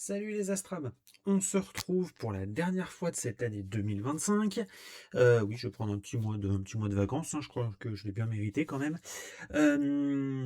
Salut les Astrams, on se retrouve pour la dernière fois de cette année 2025. Oui, je vais prendre un petit mois de vacances, hein, je crois que je l'ai bien mérité quand même.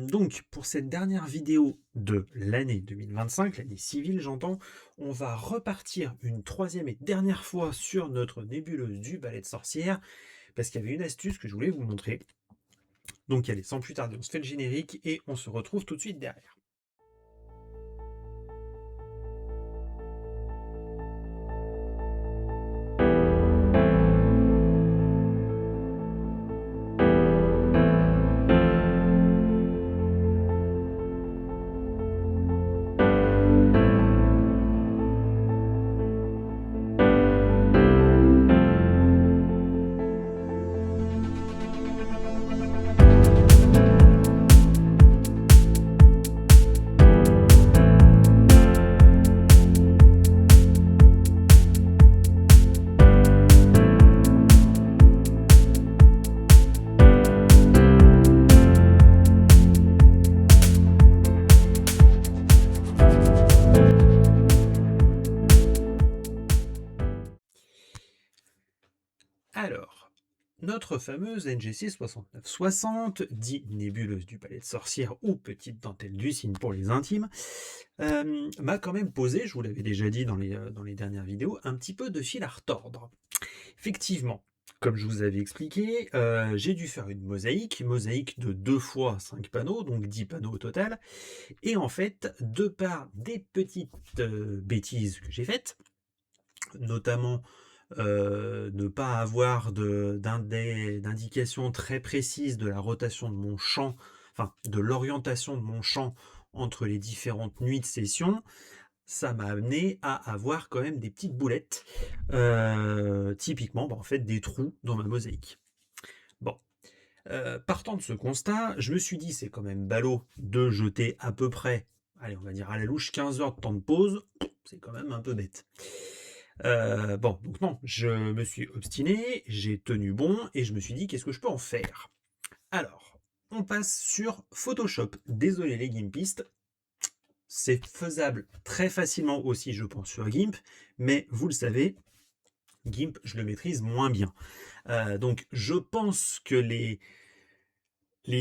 Donc, pour cette dernière vidéo de l'année 2025, l'année civile j'entends, on va repartir une troisième et dernière fois sur notre nébuleuse du balai de sorcière, parce qu'il y avait une astuce que je voulais vous montrer. Donc allez, sans plus tarder, on se fait le générique et on se retrouve tout de suite derrière. Alors, notre fameuse NGC 6960, dit nébuleuse du palais de sorcière ou petite dentelle du cygne pour les intimes, m'a quand même posé, je vous l'avais déjà dit dans les dernières vidéos, un petit peu de fil à retordre. Effectivement, comme je vous avais expliqué, j'ai dû faire une mosaïque de 2 fois 5 panneaux, donc 10 panneaux au total. Et en fait, de par des petites bêtises que j'ai faites, notamment ne pas avoir d'indication très précise de la rotation de mon champ, enfin de l'orientation de mon champ entre les différentes nuits de session, ça m'a amené à avoir quand même des petites boulettes, typiquement en fait des trous dans ma mosaïque. Bon, partant de ce constat, je me suis dit c'est quand même ballot de jeter à peu près, allez on va dire à la louche 15 heures de temps de pause, c'est quand même un peu bête. Bon, donc non, je me suis obstiné, j'ai tenu bon et je me suis dit qu'est-ce que je peux en faire. Alors, on passe sur Photoshop. Désolé les gimpistes, c'est faisable très facilement aussi, je pense, sur GIMP, mais vous le savez, GIMP, je le maîtrise moins bien. Donc, je pense que les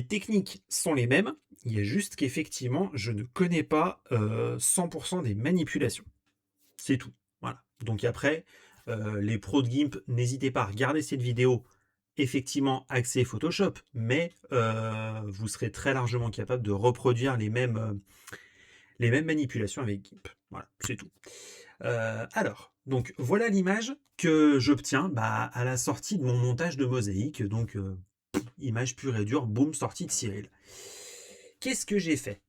techniques sont les mêmes, il y a juste qu'effectivement, je ne connais pas 100% des manipulations. C'est tout. Voilà. Donc après, les pros de GIMP, n'hésitez pas à regarder cette vidéo, effectivement axée Photoshop, mais vous serez très largement capable de reproduire les mêmes manipulations avec GIMP. Voilà, c'est tout. Alors, donc voilà l'image que j'obtiens à la sortie de mon montage de mosaïque. Donc, image pure et dure, boum, sortie de Cyril. Qu'est-ce que j'ai fait?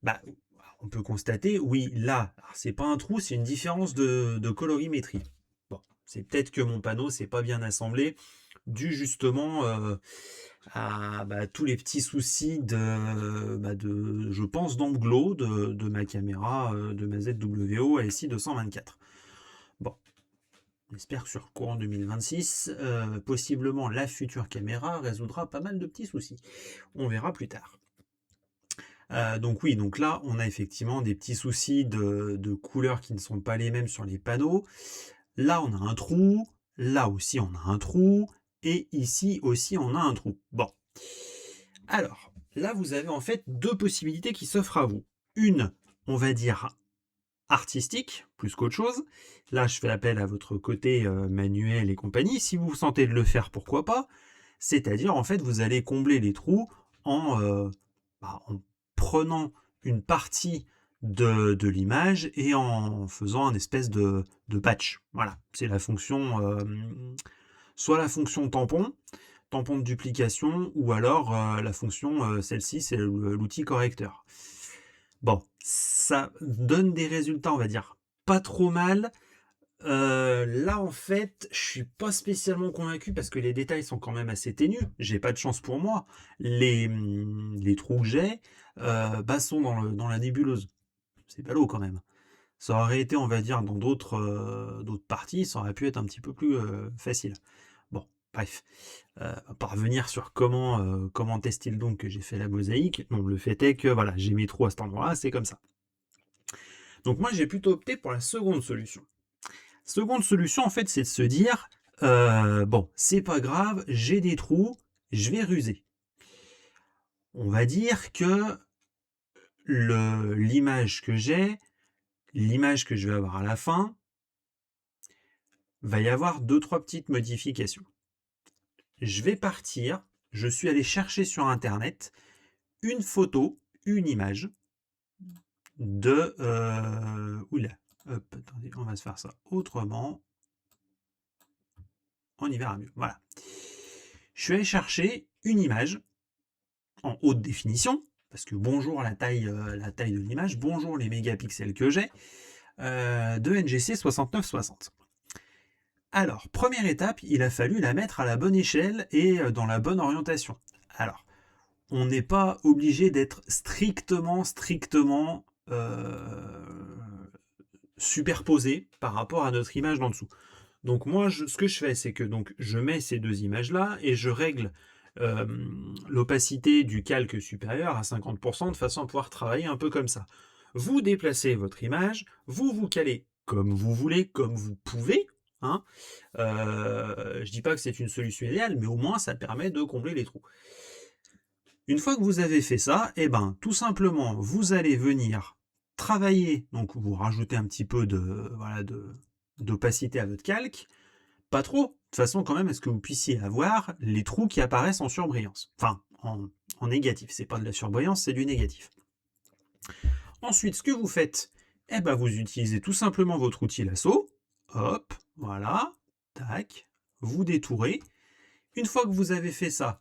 On peut constater, oui, là, c'est pas un trou, c'est une différence de colorimétrie. Bon, c'est peut-être que mon panneau c'est pas bien assemblé, dû justement à tous les petits soucis je pense, d'anglo de ma caméra, de ma ZWO ASI 224. Bon, j'espère que sur courant 2026, possiblement la future caméra résoudra pas mal de petits soucis. On verra plus tard. Donc oui, donc là, on a effectivement des petits soucis de couleurs qui ne sont pas les mêmes sur les panneaux. Là, on a un trou. Là aussi, on a un trou. Et ici aussi, on a un trou. Bon. Alors, là, vous avez en fait deux possibilités qui s'offrent à vous. Une, on va dire, artistique, plus qu'autre chose. Là, je fais appel à votre côté manuel et compagnie. Si vous vous sentez de le faire, pourquoi pas. C'est-à-dire, en fait, vous allez combler les trous en prenant une partie de l'image et en faisant un espèce de patch. Voilà, c'est la fonction, soit la fonction tampon de duplication, ou alors la fonction, celle-ci, c'est l'outil correcteur. Bon, ça donne des résultats, on va dire, pas trop mal. Là, en fait, je suis pas spécialement convaincu parce que les détails sont quand même assez ténus. J'ai pas de chance pour moi. Les trous que j'ai sont dans la nébuleuse. C'est ballot quand même. Ça aurait été, on va dire, dans d'autres parties, ça aurait pu être un petit peu plus facile. Bon, bref. Pour revenir sur comment tester donc que j'ai fait la mosaïque. Non, le fait est que voilà, j'ai mes trous à cet endroit-là, c'est comme ça. Donc moi, j'ai plutôt opté pour la seconde solution. Seconde solution, en fait, c'est de se dire, bon, c'est pas grave, j'ai des trous, je vais ruser. On va dire que l'image que j'ai, l'image que je vais avoir à la fin, va y avoir 2-3 petites modifications. Je vais partir, je suis allé chercher sur Internet une photo, une image de... oula, hop, attendez, on va se faire ça autrement. On y verra mieux, voilà. Je suis allé chercher une image en haute définition, parce que bonjour la taille de l'image, bonjour les mégapixels que j'ai, de NGC 6960. Alors, première étape, il a fallu la mettre à la bonne échelle et dans la bonne orientation. Alors, on n'est pas obligé d'être strictement superposé par rapport à notre image d'en dessous. Donc moi, ce que je fais, c'est que donc, je mets ces deux images-là et je règle l'opacité du calque supérieur à 50% de façon à pouvoir travailler un peu comme ça. Vous déplacez votre image, vous vous calez comme vous voulez, comme vous pouvez. Hein. Je dis pas que c'est une solution idéale, mais au moins ça permet de combler les trous. Une fois que vous avez fait ça, eh ben, tout simplement, vous allez venir travailler, donc vous rajoutez un petit peu d'opacité à votre calque, pas trop, de toute façon quand même, est-ce que vous puissiez avoir les trous qui apparaissent en surbrillance, enfin en négatif, c'est pas de la surbrillance, c'est du négatif. Ensuite, ce que vous faites, eh ben, vous utilisez tout simplement votre outil lasso, hop, voilà, tac, vous détourez. Une fois que vous avez fait ça,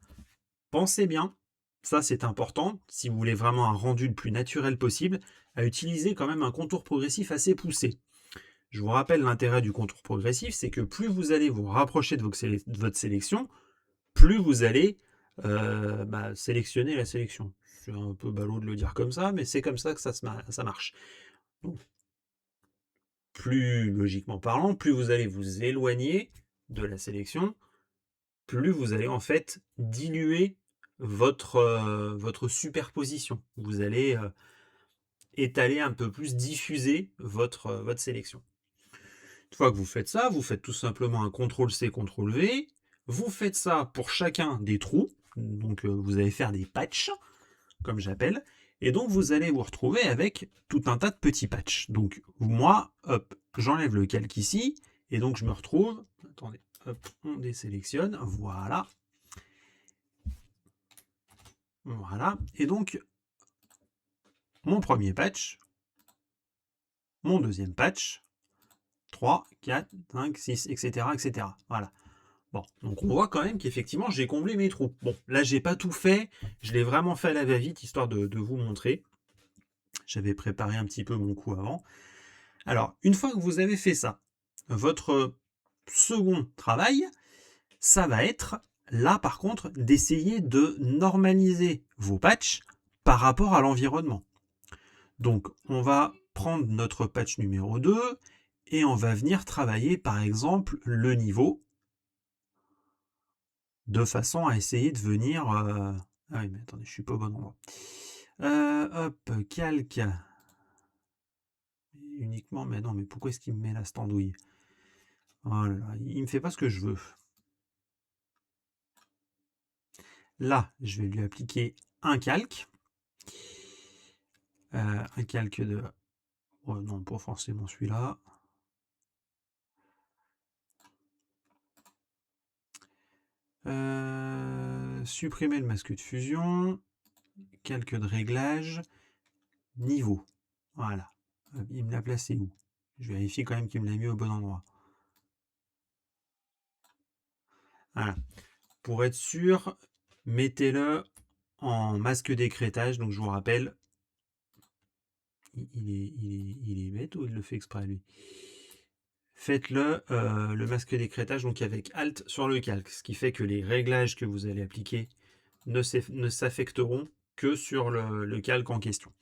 pensez bien, ça c'est important, si vous voulez vraiment un rendu le plus naturel possible, à utiliser quand même un contour progressif assez poussé. Je vous rappelle l'intérêt du contour progressif, c'est que plus vous allez vous rapprocher de votre sélection, plus vous allez sélectionner la sélection. C'est un peu ballot de le dire comme ça, mais c'est comme ça que ça marche. Donc, plus logiquement parlant, plus vous allez vous éloigner de la sélection, plus vous allez en fait diluer votre superposition. Vous allez étaler un peu plus, diffuser votre sélection. Une fois que vous faites ça, vous faites tout simplement un CTRL-C, CTRL-V. Vous faites ça pour chacun des trous. Donc vous allez faire des patchs, comme j'appelle. Et donc vous allez vous retrouver avec tout un tas de petits patchs. Donc moi, hop, j'enlève le calque ici. Et donc je me retrouve... Attendez, hop, on désélectionne. Voilà. Voilà. Et donc, mon premier patch, mon deuxième patch, 3, 4, 5, 6, etc. etc. Voilà. Bon, donc on voit quand même qu'effectivement j'ai comblé mes trous. Bon, là j'ai pas tout fait, je l'ai vraiment fait à la va-vite, histoire de vous montrer. J'avais préparé un petit peu mon coup avant. Alors, une fois que vous avez fait ça, votre second travail, ça va être, là par contre, d'essayer de normaliser vos patchs par rapport à l'environnement. Donc, on va prendre notre patch numéro 2 et on va venir travailler par exemple le niveau de façon à essayer de venir... Ah oui, mais attendez, je suis pas au bon endroit. Hop, calque. Uniquement, mais non, mais pourquoi est-ce qu'il me met la standouille? Oh là là, il me fait pas ce que je veux. Là, je vais lui appliquer un calque. Un calque de... Oh, non, pas forcément celui-là. Supprimer le masque de fusion. Calque de réglage. Niveau. Voilà. Il me l'a placé où? Je vérifie quand même qu'il me l'a mis au bon endroit. Voilà. Pour être sûr, mettez-le en masque d'écrêtage. Donc je vous rappelle, il est bête ou il le fait exprès lui? Faites-le le masque d'écrêtage donc avec Alt sur le calque, ce qui fait que les réglages que vous allez appliquer ne s'affecteront que sur le calque en question.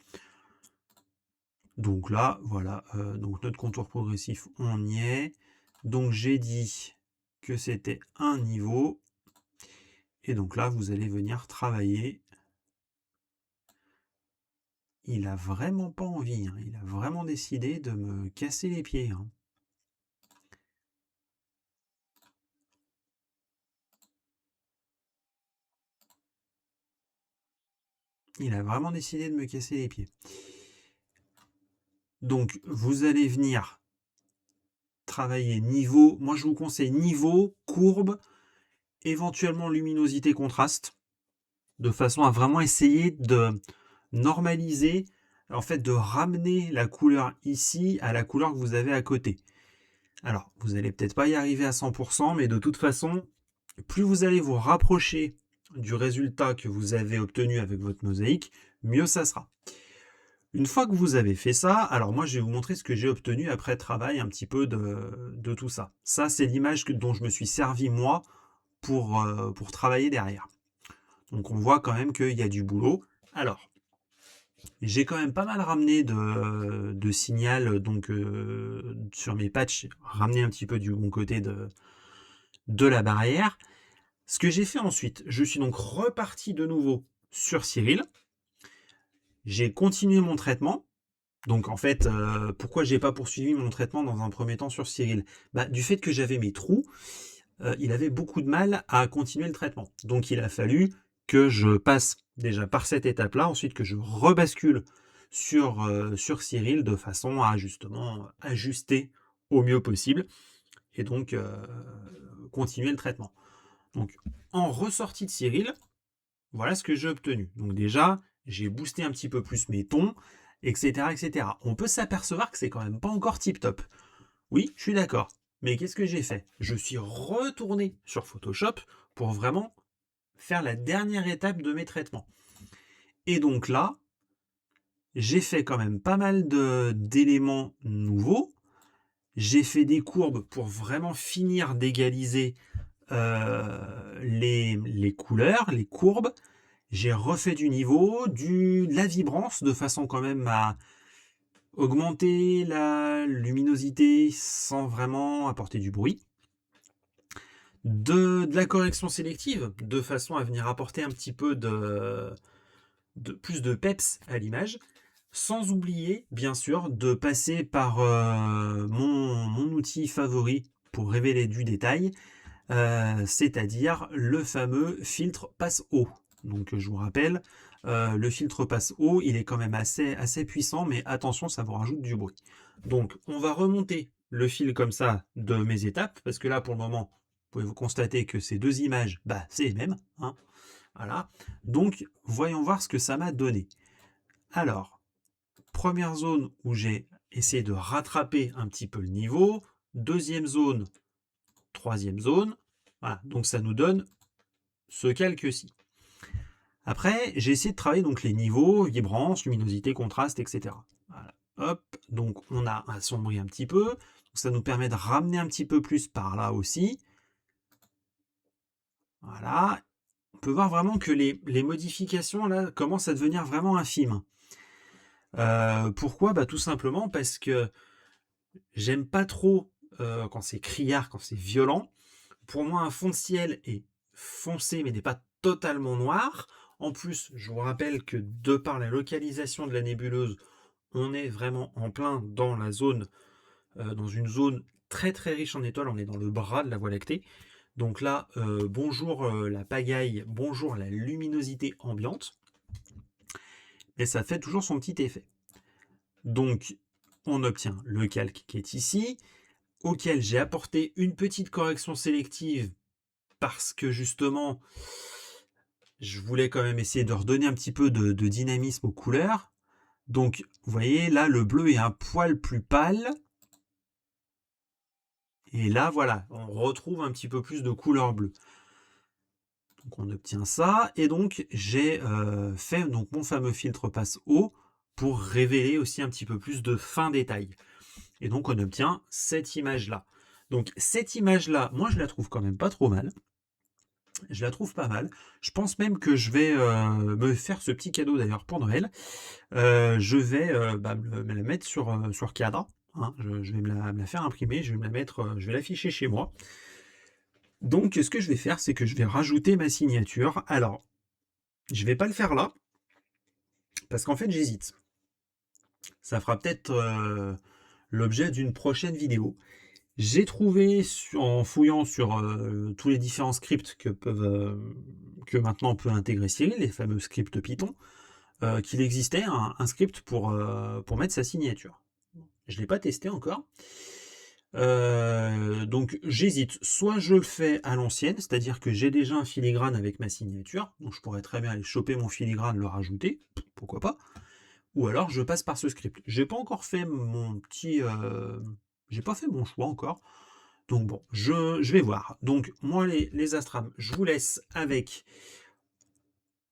Donc là, voilà, donc notre contour progressif, on y est. Donc j'ai dit que c'était un niveau. Et donc là, vous allez venir travailler il a vraiment pas envie, hein. Il a vraiment décidé de me casser les pieds, hein. Il a vraiment décidé de me casser les pieds. Donc, vous allez venir travailler niveau, moi je vous conseille niveau, courbe, éventuellement luminosité, contraste, de façon à vraiment essayer de normaliser, en fait de ramener la couleur ici à la couleur que vous avez à côté. Alors, vous allez peut-être pas y arriver à 100%, mais de toute façon, plus vous allez vous rapprocher du résultat que vous avez obtenu avec votre mosaïque, mieux ça sera. Une fois que vous avez fait ça, alors moi je vais vous montrer ce que j'ai obtenu après travail un petit peu de tout ça. Ça, c'est l'image dont je me suis servi moi pour travailler derrière. Donc on voit quand même qu'il y a du boulot. Alors, j'ai quand même pas mal ramené de signal donc, sur mes patchs, ramené un petit peu du bon côté de la barrière. Ce que j'ai fait ensuite, je suis donc reparti de nouveau sur Cyril. J'ai continué mon traitement. Donc en fait, pourquoi j'ai pas poursuivi mon traitement dans un premier temps sur Cyril? Bah, du fait que j'avais mes trous, il avait beaucoup de mal à continuer le traitement. Donc il a fallu que je passe déjà par cette étape-là, ensuite que je rebascule sur Cyril de façon à justement ajuster au mieux possible et donc continuer le traitement. Donc en ressortie de Cyril, voilà ce que j'ai obtenu. Donc déjà, j'ai boosté un petit peu plus mes tons, etc., etc. On peut s'apercevoir que c'est quand même pas encore tip top. Oui, je suis d'accord. Mais qu'est-ce que j'ai fait? Je suis retourné sur Photoshop pour vraiment faire la dernière étape de mes traitements. Et donc là, j'ai fait quand même pas mal d'éléments nouveaux. J'ai fait des courbes pour vraiment finir d'égaliser les couleurs, les courbes. J'ai refait du niveau, de la vibrance, de façon quand même à augmenter la luminosité sans vraiment apporter du bruit. De la correction sélective, de façon à venir apporter un petit peu de plus de peps à l'image. Sans oublier, bien sûr, de passer par mon outil favori pour révéler du détail, c'est-à-dire le fameux filtre passe-haut. Donc je vous rappelle, le filtre passe-haut, il est quand même assez puissant, mais attention, ça vous rajoute du bruit. Donc on va remonter le fil comme ça de mes étapes, parce que là pour le moment, vous pouvez vous constater que ces deux images, bah, c'est les mêmes, hein. Voilà. Donc voyons voir ce que ça m'a donné. Alors, première zone où j'ai essayé de rattraper un petit peu le niveau, deuxième zone, troisième zone. Voilà, donc ça nous donne ce calque-ci. Après, j'ai essayé de travailler donc les niveaux, vibrance, luminosité, contraste, etc. Voilà. Hop, donc on a assombri un petit peu. Donc ça nous permet de ramener un petit peu plus par là aussi. Voilà. On peut voir vraiment que les modifications là commencent à devenir vraiment infimes. Pourquoi? Bah, tout simplement parce que j'aime pas trop quand c'est criard, quand c'est violent. Pour moi, un fond de ciel est foncé mais n'est pas totalement noir. En plus, je vous rappelle que de par la localisation de la nébuleuse, on est vraiment en plein dans la zone, dans une zone très très riche en étoiles. On est dans le bras de la Voie lactée. Donc là, bonjour la pagaille, bonjour la luminosité ambiante. Et ça fait toujours son petit effet. Donc, on obtient le calque qui est ici, auquel j'ai apporté une petite correction sélective parce que justement, je voulais quand même essayer de redonner un petit peu de dynamisme aux couleurs. Donc, vous voyez, là, le bleu est un poil plus pâle. Et là, voilà, on retrouve un petit peu plus de couleur bleue. Donc, on obtient ça. Et donc, j'ai fait donc, mon fameux filtre passe haut pour révéler aussi un petit peu plus de fin détail. Et donc, on obtient cette image-là. Donc, cette image-là, moi, je la trouve quand même pas trop mal. Je la trouve pas mal. Je pense même que je vais me faire ce petit cadeau d'ailleurs pour Noël. Je vais me la mettre sur cadre. Hein. Je vais me la faire imprimer. Je vais me la mettre, je vais l'afficher chez moi. Donc, ce que je vais faire, c'est que je vais rajouter ma signature. Alors, je vais pas le faire là, parce qu'en fait, j'hésite. Ça fera peut-être l'objet d'une prochaine vidéo. J'ai trouvé, en fouillant sur tous les différents scripts que maintenant on peut intégrer Cyril, les fameux scripts Python, qu'il existait un script pour mettre sa signature. Je ne l'ai pas testé encore. Donc j'hésite, soit je le fais à l'ancienne, c'est-à-dire que j'ai déjà un filigrane avec ma signature, donc je pourrais très bien aller choper mon filigrane, le rajouter, pourquoi pas, ou alors je passe par ce script. J'ai pas encore fait mon petit... j'ai pas fait mon choix encore, donc bon, je vais voir. Donc moi les astrams, je vous laisse avec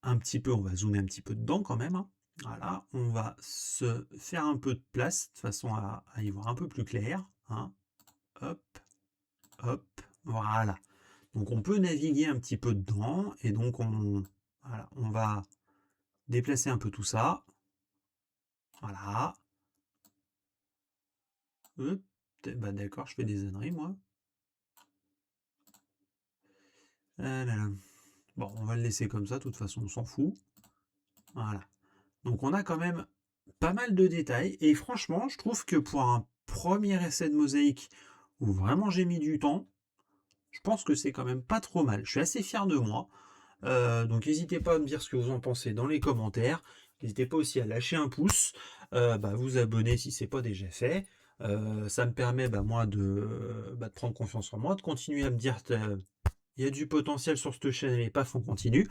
un petit peu, on va zoomer un petit peu dedans quand même, hein. Voilà, on va se faire un peu de place, de façon à y voir un peu plus clair, hein. Hop, hop, voilà. Donc on peut naviguer un petit peu dedans, et donc voilà, on va déplacer un peu tout ça. Voilà. Hop, bah d'accord, je fais des âneries moi. Ah là là. Bon, on va le laisser comme ça, de toute façon on s'en fout. Voilà. Donc on a quand même pas mal de détails, et franchement je trouve que pour un premier essai de mosaïque où vraiment j'ai mis du temps, je pense que c'est quand même pas trop mal. Je suis assez fier de moi. Donc n'hésitez pas à me dire ce que vous en pensez dans les commentaires. N'hésitez pas aussi à lâcher un pouce, vous abonner si c'est pas déjà fait. Ça me permet moi de prendre confiance en moi, de continuer à me dire il y a du potentiel sur cette chaîne et paf on continue.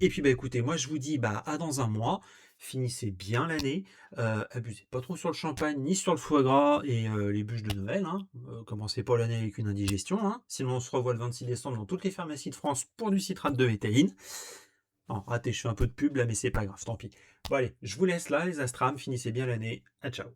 Et puis écoutez, moi je vous dis à dans un mois. Finissez bien l'année, abusez pas trop sur le champagne ni sur le foie gras et les bûches de Noël, hein. Commencez pas l'année avec une indigestion, hein. Sinon on se revoit le 26 décembre dans toutes les pharmacies de France pour du citrate de bétaïne. Non, raté, je fais un peu de pub là, mais c'est pas grave, tant pis. Bon allez, je vous laisse là les astrams, finissez bien l'année, à ciao.